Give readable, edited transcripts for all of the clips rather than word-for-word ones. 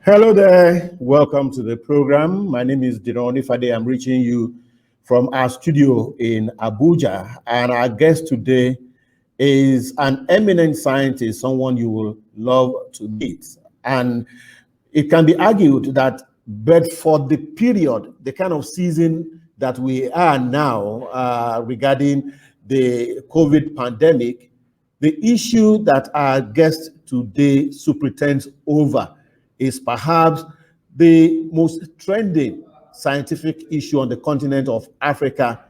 Hello there. Welcome to the program. My name is Denis T. I'm reaching you from our studio in Abuja. And our guest today is an eminent scientist, someone you will love to meet. And it can be argued that, but for the period, the kind of season that we are now regarding the COVID pandemic, the issue that our guest today superintends over is perhaps the most trending scientific issue on the continent of Africa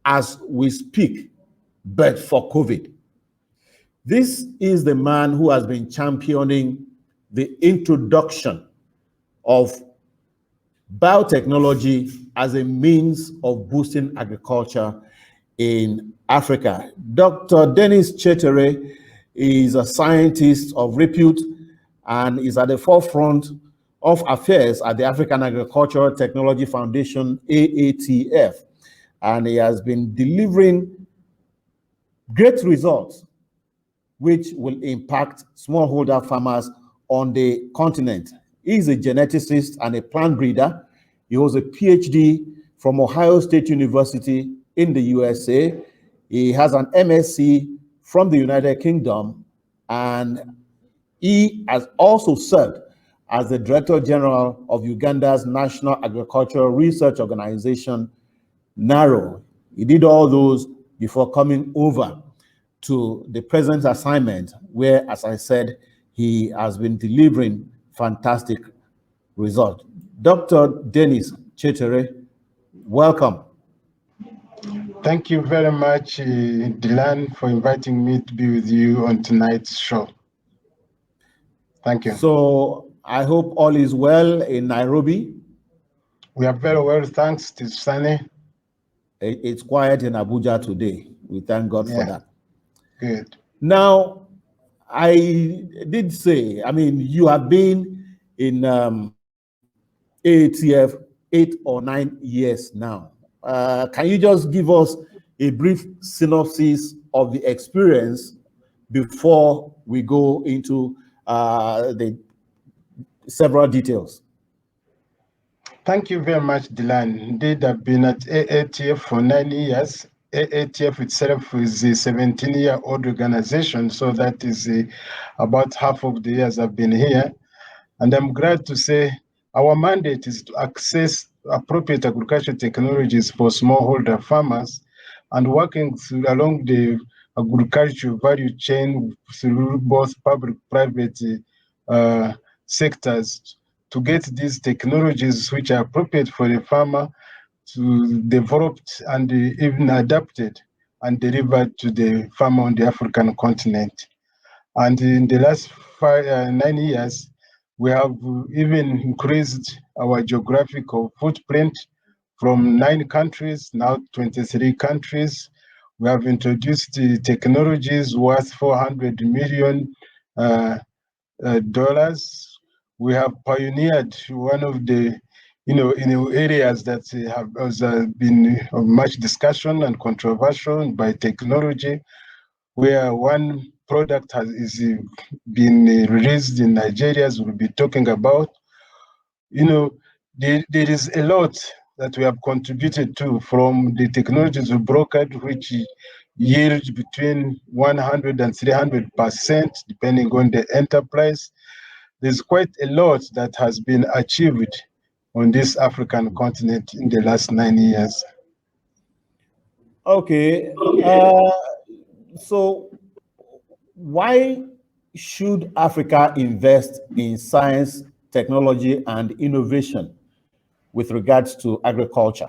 as we speak, but for COVID. This is the man who has been championing the introduction of biotechnology as a means of boosting agriculture in Africa. Dr. Denis Kyetere is a scientist of repute and is at the forefront of affairs at the African Agricultural Technology Foundation, AATF. And he has been delivering great results which will impact smallholder farmers on the continent. He's a geneticist and a plant breeder. He holds a PhD from Ohio State University in the USA. He has an MSc from the United Kingdom, and he has also served as the Director General of Uganda's National Agricultural Research Organization, NARO. He did all those before coming over to the present assignment, where, as I said, he has been delivering fantastic results. Dr. Denis Kyetere, welcome. Thank you very much, Dylan, for inviting me to be with you on tonight's show. Thank you. So I hope all is well in Nairobi. We are very well, thanks. It's sunny. It's quiet in Abuja today. We thank God for that. Good. Now, I did say, you have been in AATF 8 or 9 years now. Can you just give us a brief synopsis of the experience before we go into the several details? Thank you very much, Dylan. Indeed, I've been at AATF for 9 years. AATF itself is a 17-year-old organization, so that is about half of the years I've been here. And I'm glad to say our mandate is to access appropriate agricultural technologies for smallholder farmers and working along the agricultural value chain through both public-private sectors to get these technologies which are appropriate for the farmer to developed and even adapted and delivered to the farmer on the African continent. And in the last 9 years, we have even increased our geographical footprint from 9 countries, now 23 countries. We have introduced the technologies worth $400 million. We have pioneered one of the areas that have been of much discussion and controversial by technology, where one product is been released in Nigeria, as we'll be talking about. There is a lot that we have contributed to from the technologies we brokered, which yield between 100 and 300%, depending on the enterprise. There's quite a lot that has been achieved on this African continent in the last 9 years. Okay. So why should Africa invest in science, technology, and innovation with regards to agriculture?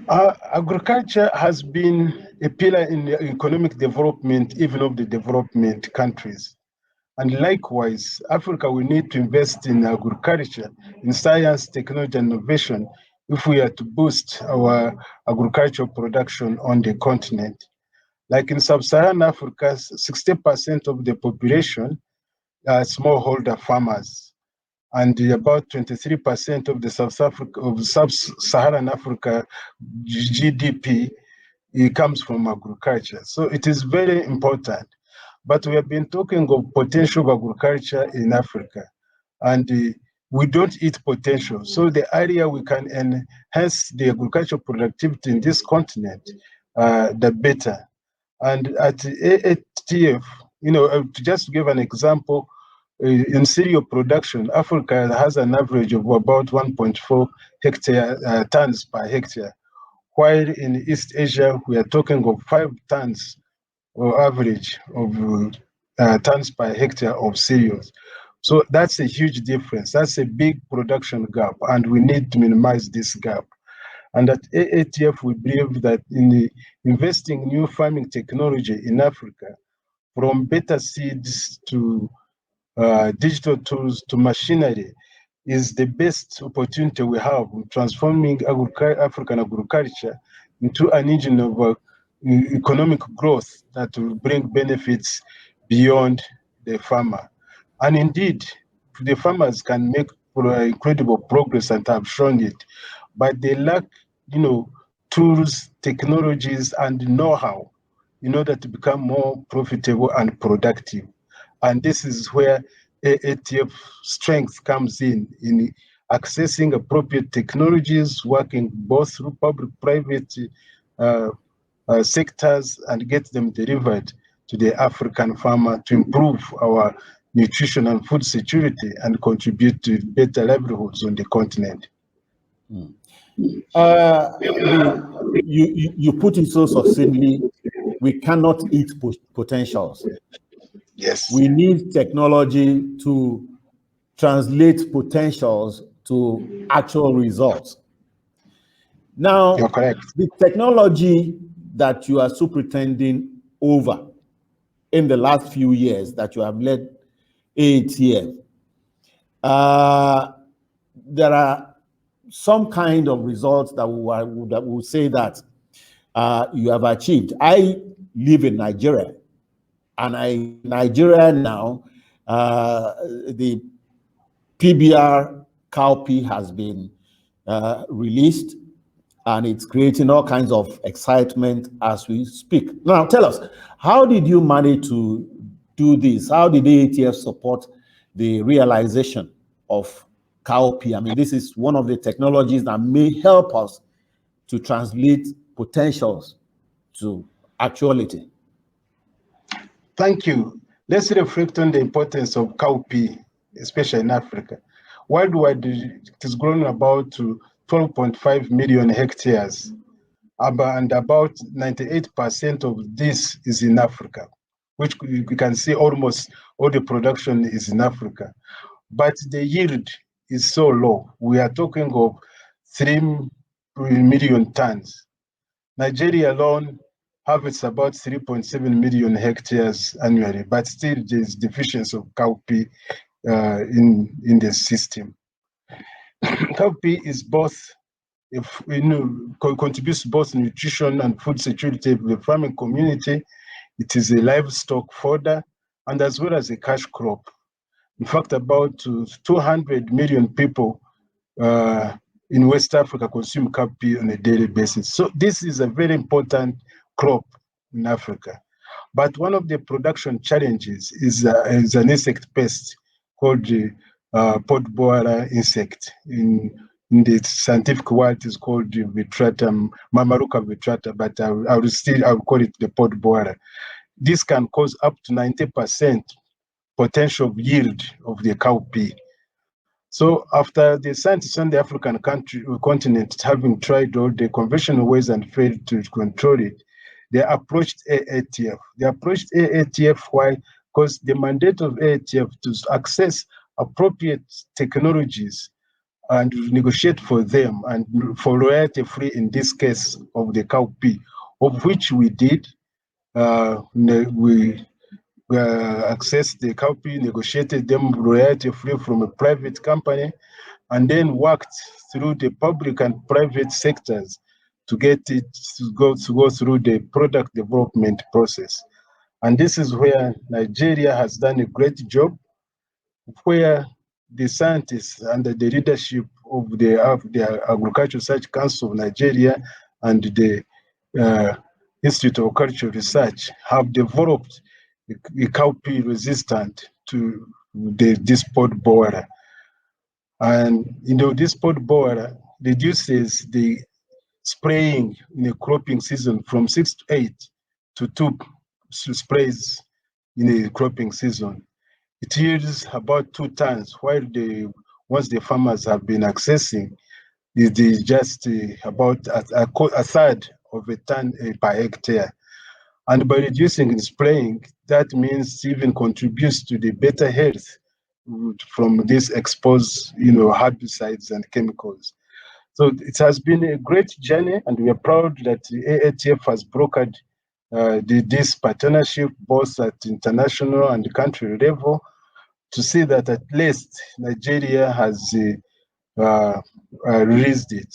Agriculture has been a pillar in the economic development, even of the development countries. And likewise, Africa will need to invest in agriculture, in science, technology, and innovation if we are to boost our agricultural production on the continent. Like in sub-Saharan Africa, 60% of the population are smallholder farmers, and about 23% of the sub-Saharan Africa GDP comes from agriculture. So it is very important. But we have been talking of potential of agriculture in Africa, and we don't eat potential. So the area we can enhance the agricultural productivity in this continent, the better. And at AATF, just to give an example, in cereal production, Africa has an average of about 1.4 tons per hectare, while in East Asia, we are talking of 5 tons or average of tons per hectare of cereals. So that's a huge difference. That's a big production gap, and we need to minimize this gap. And at AATF, we believe that in investing new farming technology in Africa, from better seeds to digital tools to machinery, is the best opportunity we have in transforming African agriculture into an engine of economic growth that will bring benefits beyond the farmer. And indeed, the farmers can make incredible progress and have shown it, but they lack, tools, technologies, and know-how in order to become more profitable and productive. And this is where AATF strength comes in accessing appropriate technologies, working both through public-private sectors and get them delivered to the African farmer to improve our nutrition and food security and contribute to better livelihoods on the continent. You put it so succinctly, we cannot eat potentials. Yes. We need technology to translate potentials to actual results. Now, you're correct. The technology that you are superintending over in the last few years that you have led AATF, there are some kind of results that we would say that you have achieved. I live in Nigeria, and in Nigeria now, the PBR cowpea has been released, and it's creating all kinds of excitement as we speak. Now, tell us, how did you manage to do this? How did AATF support the realization of cowpea? I mean, this is one of the technologies that may help us to translate potentials to actuality. Thank you. Let's reflect on the importance of cowpea, especially in Africa. Worldwide, it is grown about to 12.5 million hectares, and about 98% of this is in Africa, which we can see almost all the production is in Africa. But the yield is so low. We are talking of 3 million tons. Nigeria alone harvests about 3.7 million hectares annually, but still there's deficiency of cowpea in the system. Cowpea is both, contributes both nutrition and food security to the farming community. It is a livestock fodder and as well as a cash crop. In fact, about 200 million people in West Africa consume cowpea on a daily basis. So this is a very important crop in Africa. But one of the production challenges is an insect pest called the pod borer insect. In the scientific word, is called the Vitrata, Mamaruca vitrata, but I'll call it the pod borer. This can cause up to 90% potential yield of the cowpea. So after the scientists on the African continent having tried all the conventional ways and failed to control it, they approached AATF. They approached AATF, why? Because the mandate of AATF to access appropriate technologies and negotiate for them and for royalty free in this case of the cowpea, of which we did. We accessed the cowpea, negotiated them royalty free from a private company, and then worked through the public and private sectors to get it to go through the product development process. And this is where Nigeria has done a great job, where the scientists under the leadership of the Agricultural Research Council of Nigeria and the Institute of Cultural Research have developed the cowpea resistant to this pod borer. And this pod borer reduces the spraying in a cropping season from 6 to 8 to 2 sprays in a cropping season. It yields about 2 tons, while once the farmers have been accessing, it is just about a third of a ton per hectare. And by reducing the spraying, that means even contributes to the better health from these exposed, herbicides and chemicals. So it has been a great journey, and we are proud that the AATF has brokered this partnership both at international and country level to see that at least Nigeria has released it.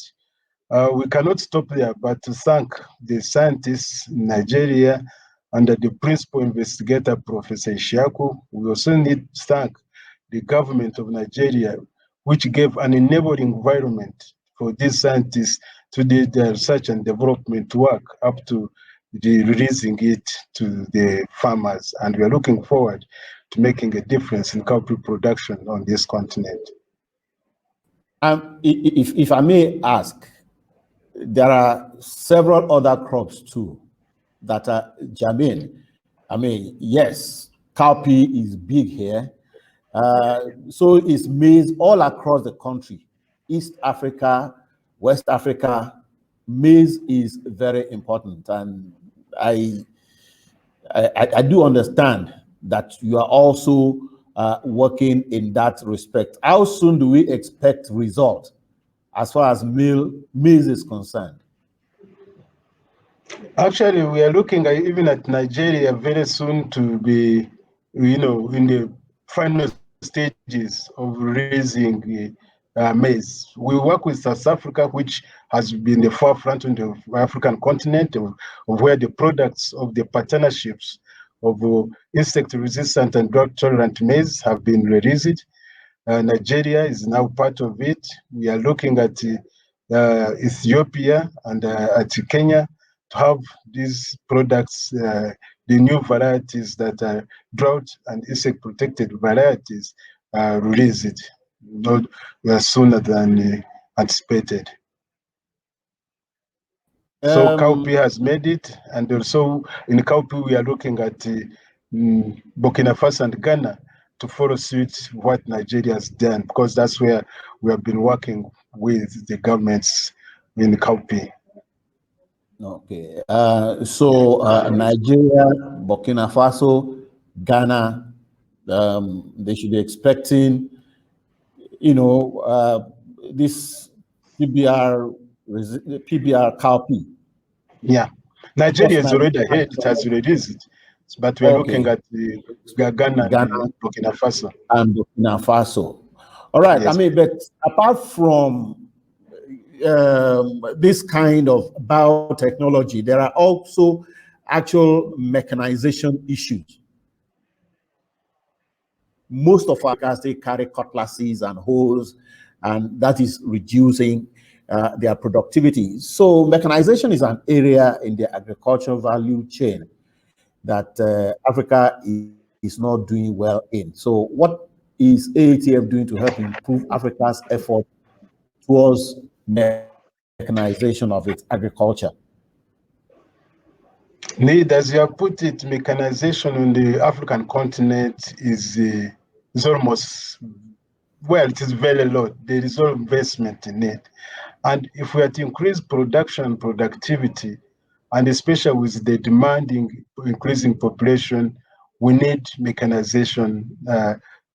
We cannot stop there, but to thank the scientists in Nigeria under the principal investigator, Professor Ishaku. We also need to thank the government of Nigeria, which gave an enabling environment for these scientists to do their research and development work up to the releasing it to the farmers. And we are looking forward to making a difference in cowpea production on this continent. If I may ask, there are several other crops too that are germane. I mean, yes, cowpea is big here. So is maize all across the country. East Africa, West Africa, maize is very important. And I do understand that you are also working in that respect. How soon do we expect results as far as maize is concerned? Actually, we are looking at, even at Nigeria very soon to be, in the final stages of raising maize. We work with South Africa, which has been the forefront on the African continent of where the products of the partnerships of insect-resistant and drought-tolerant maize have been released. Nigeria is now part of it. We are looking at Ethiopia and at Kenya to have these products, the new varieties that are drought and insect protected varieties released not sooner than anticipated. So cowpea has made it, and also in cowpea we are looking at Burkina Faso and Ghana to follow suit what Nigeria has done, because that's where we have been working with the governments in cowpea. Okay, so Nigeria, Burkina Faso, Ghana, they should be expecting, this PBR cowpea. Yeah, Nigeria is already ahead; it has released it, but we are looking at the Ghana and Burkina Faso. And Burkina Faso. All right. Yes. I mean, but apart from this kind of biotechnology, there are also actual mechanization issues. Most of our guys, they carry cutlasses and hoes, and that is reducing their productivity. So mechanization is an area in the agricultural value chain that Africa is not doing well in. So what is AATF doing to help improve Africa's effort towards mechanization of its agriculture? Need, as you have put it, mechanization on the African continent is almost, well, it is very low. There is no investment in it. And if we are to increase production and productivity, and especially with the demanding increasing population, we need mechanization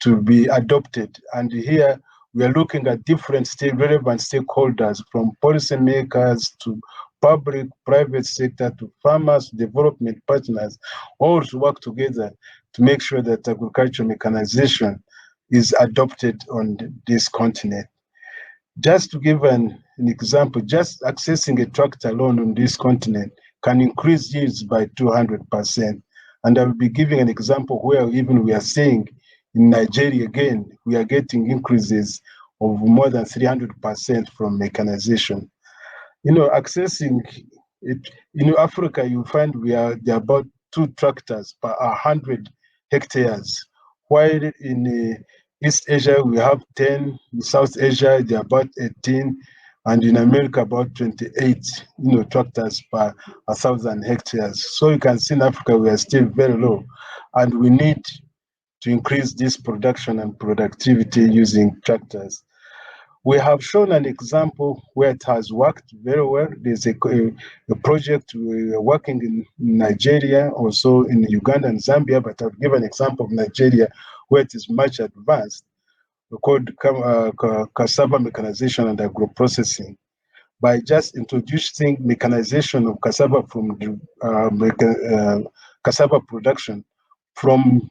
to be adopted. And here we are looking at different relevant stakeholders, from policymakers to public, private sector, to farmers, development partners, all to work together to make sure that agricultural mechanization is adopted on this continent. Just to give an example, just accessing a tractor alone on this continent can increase yields by 200%. And I will be giving an example where even we are seeing in Nigeria again, we are getting increases of more than 300% from mechanization. Accessing it, Africa, you find there are about 2 tractors per 100 hectares, while in East Asia we have 10, in South Asia they're about 18, and in America about 28, tractors per 1,000 hectares. So you can see in Africa we are still very low, and we need to increase this production and productivity using tractors. We have shown an example where it has worked very well. There's a project we are working in Nigeria, also in Uganda and Zambia, but I'll give an example of Nigeria where it is much advanced, called cassava mechanization and agro-processing. By just introducing mechanization of cassava from cassava production, from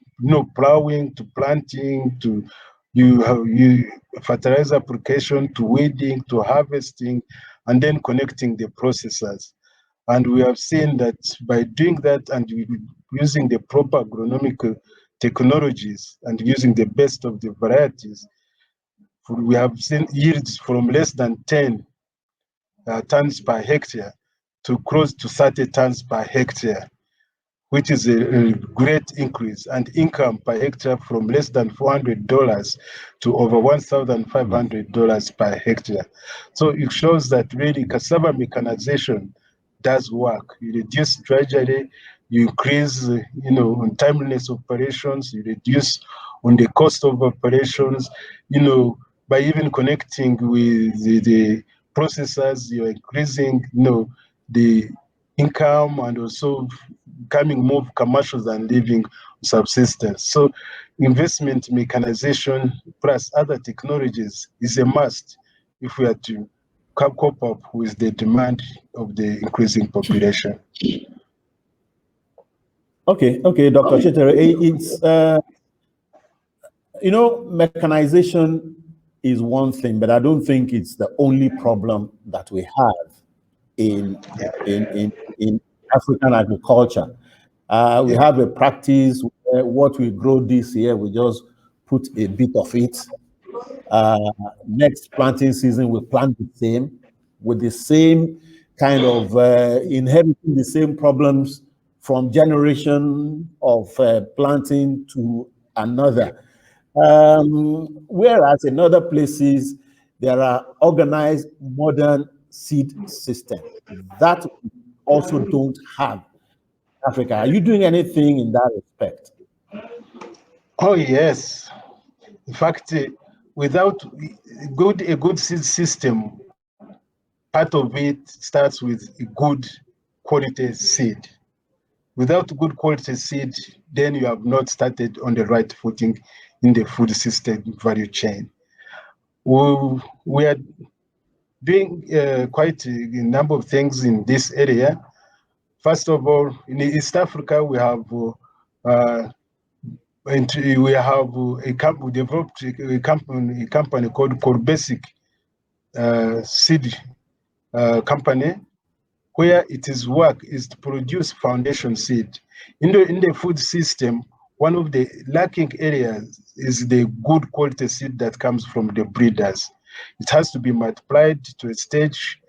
plowing to planting to fertilizer application to weeding to harvesting, and then connecting the processors. And we have seen that by doing that and using the proper agronomic technologies and using the best of the varieties, we have seen yields from less than 10 tons per hectare to close to 30 tons per hectare, which is a great increase, and income per hectare from less than $400 to over $1,500 per hectare. So it shows that really cassava mechanization does work. You reduce drudgery, you increase, on timeliness operations, you reduce on the cost of operations, by even connecting with the processors, you're increasing, the income and also becoming more commercial than living subsistence. So investment mechanization plus other technologies is a must if we are to cope up with the demand of the increasing population. Okay, Dr. Kyetere, it's mechanization is one thing, but I don't think it's the only problem that we have in African agriculture. We have a practice where what we grow this year, we just put a bit of it. Next planting season, we plant the same, with the same kind of inheriting the same problems from generation of planting to another. Whereas in other places, there are organized modern seed systems that we also don't have in Africa. Are you doing anything in that respect? Oh, yes. In fact, without a good seed system, part of it starts with a good quality seed. Without good quality seed, then you have not started on the right footing in the food system value chain. We are doing quite a number of things in this area. First of all, in East Africa, we have we developed a company called Core Basic Seed Company, where its work is to produce foundation seed. In the food system, one of the lacking areas is the good quality seed that comes from the breeders. It has to be multiplied to a stage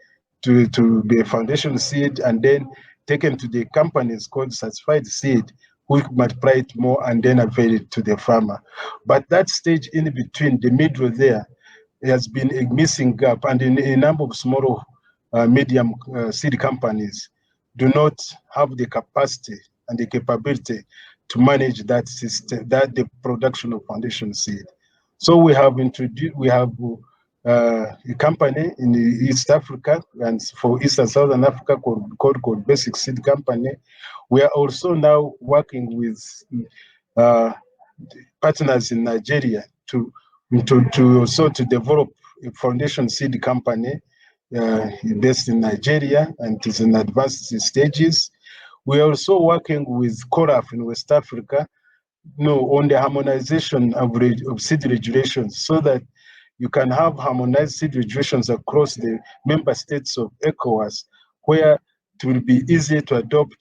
to be a foundation seed and then taken to the companies called certified seed, who multiply it more and then avail it to the farmer. But that stage in between, the middle there, has been a missing gap, and in a number of small medium seed companies do not have the capacity and the capability to manage that system, the production of foundation seed. So we have a company in East Africa and for East and Southern Africa called Basic Seed Company. We are also now working with partners in Nigeria to develop a foundation seed company based in Nigeria, and it is in advanced stages. We are also working with CORAF in West Africa, on the harmonization of seed regulations, so that you can have harmonized seed regulations across the member states of ECOWAS, where it will be easy to adopt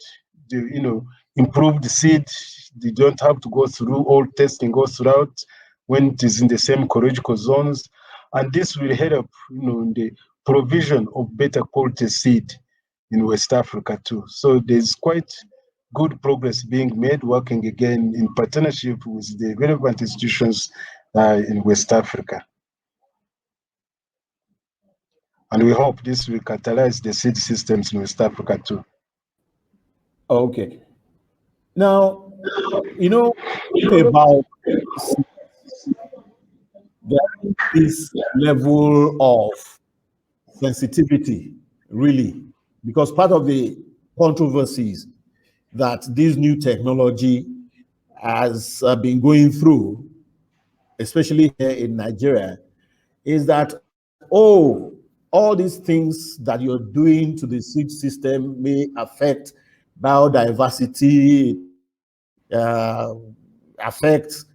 the improved seed. They don't have to go through all testing goes throughout when it is in the same ecological zones, and this will help in the provision of better quality seed in West Africa too. So there's quite good progress being made, working again in partnership with the relevant institutions in West Africa. And we hope this will catalyze the seed systems in West Africa too. Okay. Now, about this level of sensitivity, really, because part of the controversies that this new technology has been going through, especially here in Nigeria, is that, all these things that you're doing to the seed system may affect biodiversity, affect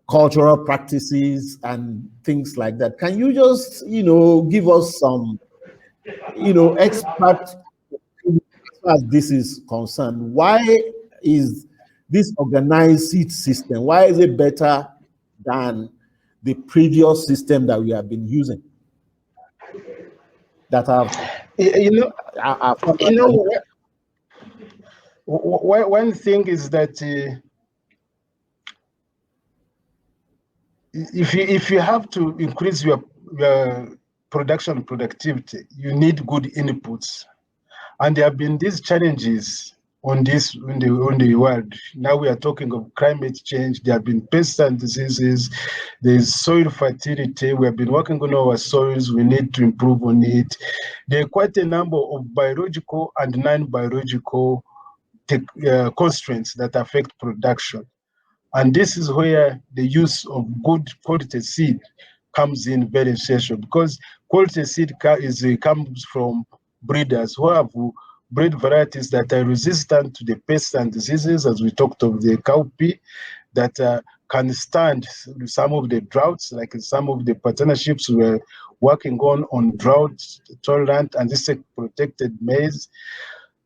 cultural practices and things like that. Can you just, give us some, expert, as far as this is concerned? Why is this organized seed system, why is it better than the previous system that we have been using? That have, one thing is that if you have to increase your production productivity, you need good inputs, and there have been these challenges on this in the world. Now we are talking of climate change. There have been pests and diseases. There is soil fertility. We have been working on our soils. We need to improve on it. There are quite a number of biological and non-biological constraints that affect production. And this is where the use of good quality seed comes in very essential, because quality seed comes from breeders who have bred varieties that are resistant to the pests and diseases, as we talked of the cowpea, that can stand some of the droughts, like some of the partnerships we're working on drought tolerant and insect protected maize.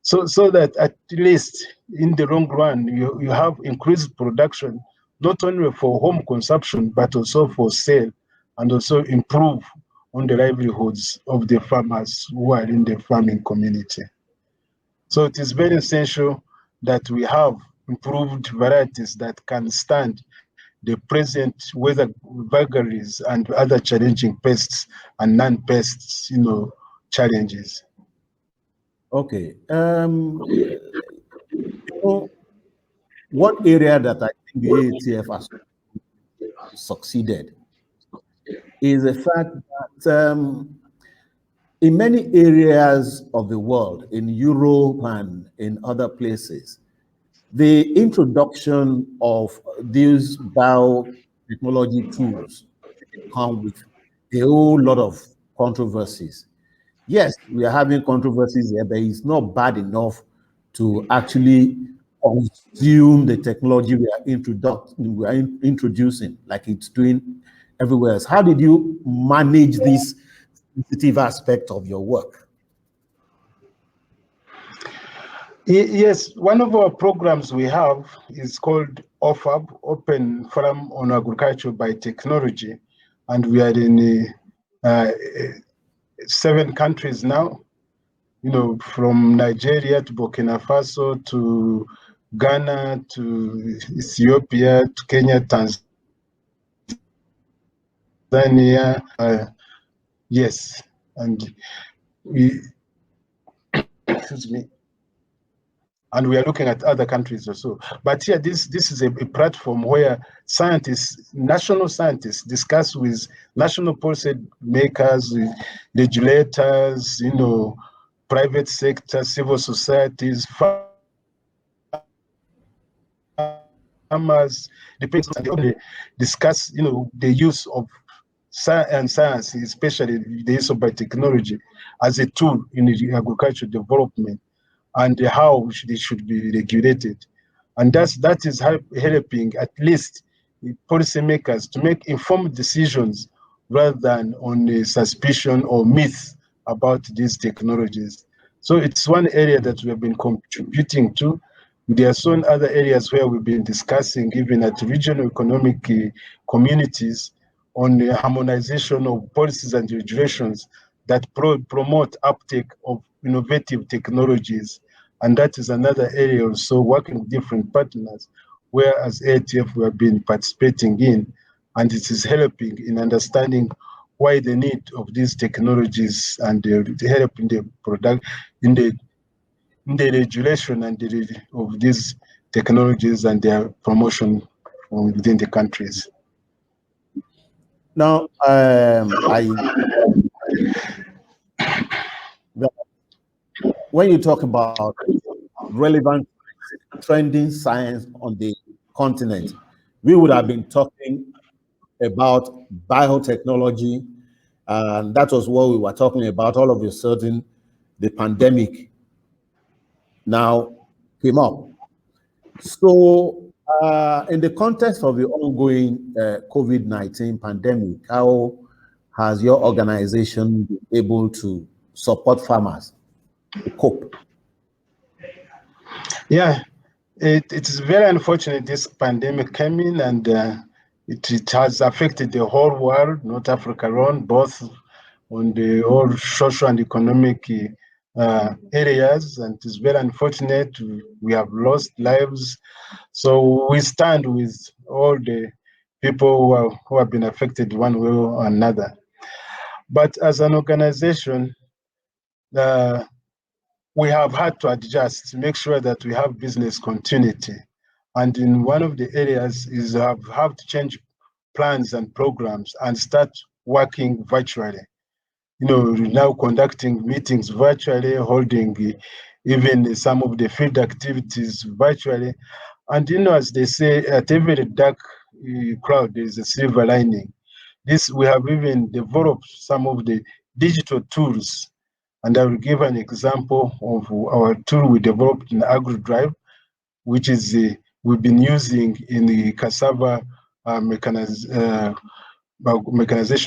So that at least in the long run, you have increased production, not only for home consumption, but also for sale, and also improve on the livelihoods of the farmers who are in the farming community. So it is very essential that we have improved varieties that can stand the present weather vagaries and other challenging pests and non-pests, challenges. Okay. One area that I think the AATF has succeeded is the fact that in many areas of the world, in Europe and in other places, the introduction of these biotechnology tools come with a whole lot of controversies. Yes, we are having controversies here, but it's not bad enough to actually consume the technology we are introducing, like it's doing everywhere else. How did you manage this sensitive aspect of your work? Yes, one of our programs we have is called OFAB, Open Forum on Agriculture by Technology, and we are in 7 countries now, from Nigeria to Burkina Faso to Ghana to Ethiopia to Kenya, Tanzania. Yes, and we, excuse me, and we are looking at other countries also. But here, this is a platform where national scientists discuss with national policy makers, regulators, private sector, civil societies, farmers, they discuss, the use of science, especially the use of biotechnology as a tool in agricultural development, and how they should be regulated. And that is helping at least policymakers to make informed decisions rather than on a suspicion or myth about these technologies. So it's one area that we have been contributing to. There are some other areas where we've been discussing, even at regional economic communities, on the harmonization of policies and regulations that promote uptake of innovative technologies And that is another area also, working with different partners, where as AATF we have been participating in, and it is helping in understanding why the need of these technologies and the help in the product, in the regulation and of these technologies and their promotion from within the countries. Now, when you talk about relevant trending science on the continent, we would have been talking about biotechnology, and that was what we were talking about. All of a sudden, the pandemic now came up. So, in the context of the ongoing COVID-19 pandemic, how has your organization been able to support farmers to cope? Yeah, it is very unfortunate this pandemic came in, and it has affected the whole world, not Africa alone, both on the whole social and economic areas, and it's very unfortunate. We have lost lives. So we stand with all the people who have been affected one way or another. But as an organization, we have had to adjust to make sure that we have business continuity. And in one of the areas is have to change plans and programs and start working virtually. Now conducting meetings virtually, holding even some of the field activities virtually. And as they say, at every dark cloud, there is a silver lining. We have even developed some of the digital tools, and I will give an example of our tool we developed in AgriDrive, which is we've been using in the cassava mechanization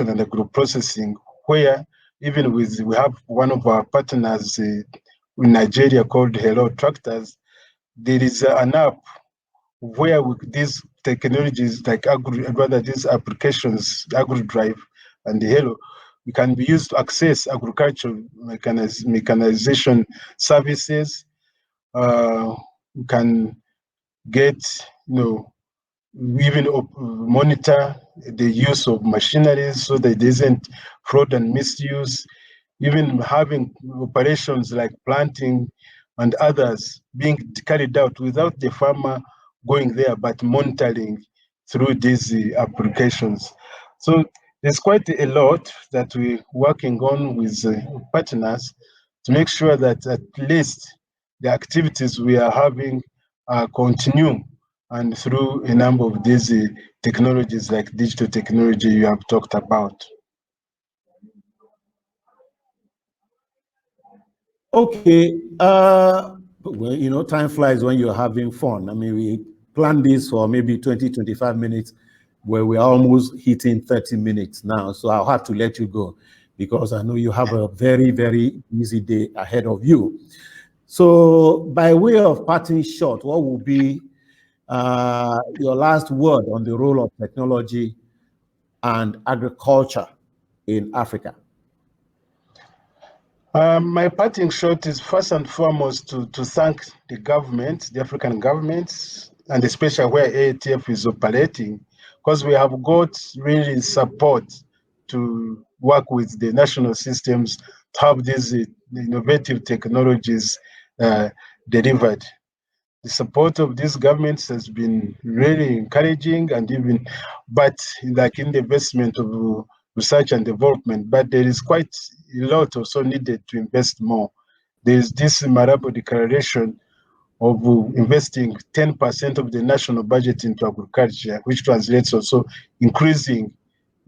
and agro-processing, where even we have one of our partners in Nigeria called Hello Tractors. There is an app where these technologies like these applications, AgriDrive and the Hello, we can be used to access agricultural mechanization services. We can get, even monitor the use of machineries so that there isn't fraud and misuse, even having operations like planting and others being carried out without the farmer going there, but monitoring through these applications. So there's quite a lot that we're working on with partners to make sure that at least the activities we are having continue, and through a number of these technologies like digital technology you have talked about. Okay. Well, time flies when you're having fun. I mean, we planned this for maybe 20, 25 minutes, where we're almost hitting 30 minutes now. So I'll have to let you go because I know you have a very, very busy day ahead of you. So by way of parting short, what will be your last word on the role of technology and agriculture in Africa? My parting shot is first and foremost to thank the government, the African governments, and especially where AATF is operating, because we have got really support to work with the national systems to have these innovative technologies delivered. The support of these governments has been really encouraging, and even, but like in the investment of research and development, but there is quite a lot also needed to invest more. There is this Marabo declaration of investing 10% of the national budget into agriculture, which translates also increasing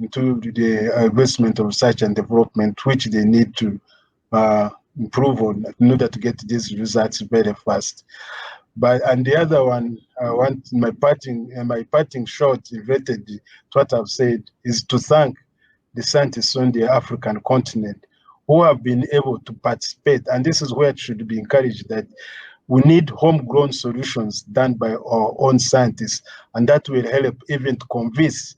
into the investment of research and development, which they need to improve on in order to get these results very fast. And the other one, I want my parting shot related to what I've said is to thank the scientists on the African continent who have been able to participate. And this is where it should be encouraged, that we need homegrown solutions done by our own scientists, and that will help even to convince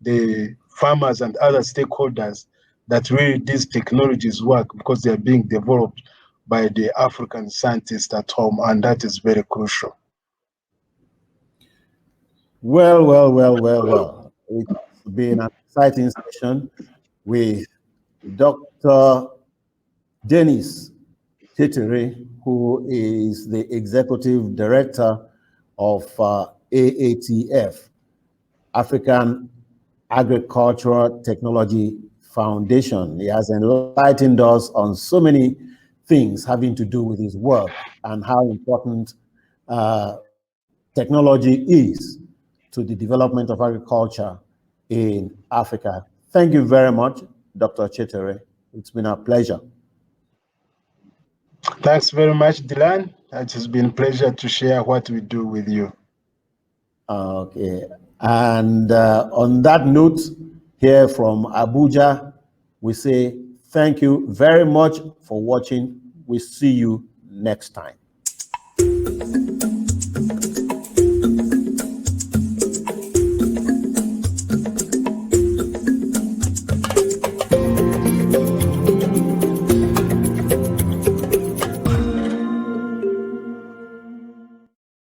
the farmers and other stakeholders that really these technologies work because they are being developed by the African scientists at home, and that is very crucial. Well. It's been an exciting session with Dr. Denis T, who is the Executive Director of AATF, African Agricultural Technology Foundation. He has enlightened us on so many things having to do with his work and how important technology is to the development of agriculture in Africa. Thank you very much, Dr. Kyetere. It's been a pleasure. Thanks very much, Dylan. It has been a pleasure to share what we do with you. Okay. And on that note, here from Abuja, we say thank you very much for watching. We see you next time.